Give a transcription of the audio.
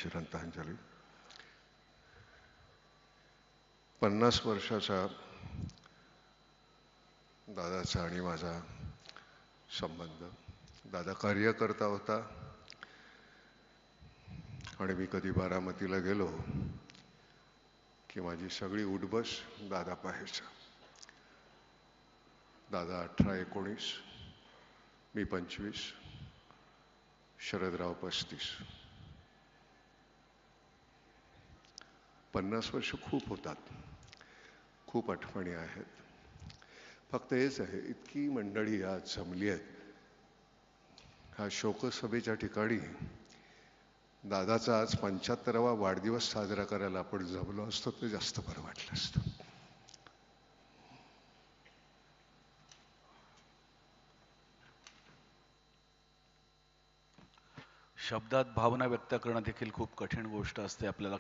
श्रद्धांजली. 50 वर्षाचा दादाचा आणि माझा संबंध. दादा कार्यकर्ता होता आणि मी कधी बारामतीला गेलो की माझी सगळी उठबस दादा पाहायचा. दादा 18-19, मी 25, शरदराव 35. 50 वर्ष खूप होतात, खूप आठवणी आहेत. फक्त हेच आहे, इतकी मंडळी आज जमली आहेत. ह्या शोकसभेच्या ठिकाणी दादाचा आज 75वा वाढदिवस साजरा करायला आपण जमलो असतो ते जास्त बरं वाटलं असतं. शब्दात भावना व्यक्त करणं देखील खूप कठीण गोष्ट असते. आपल्याला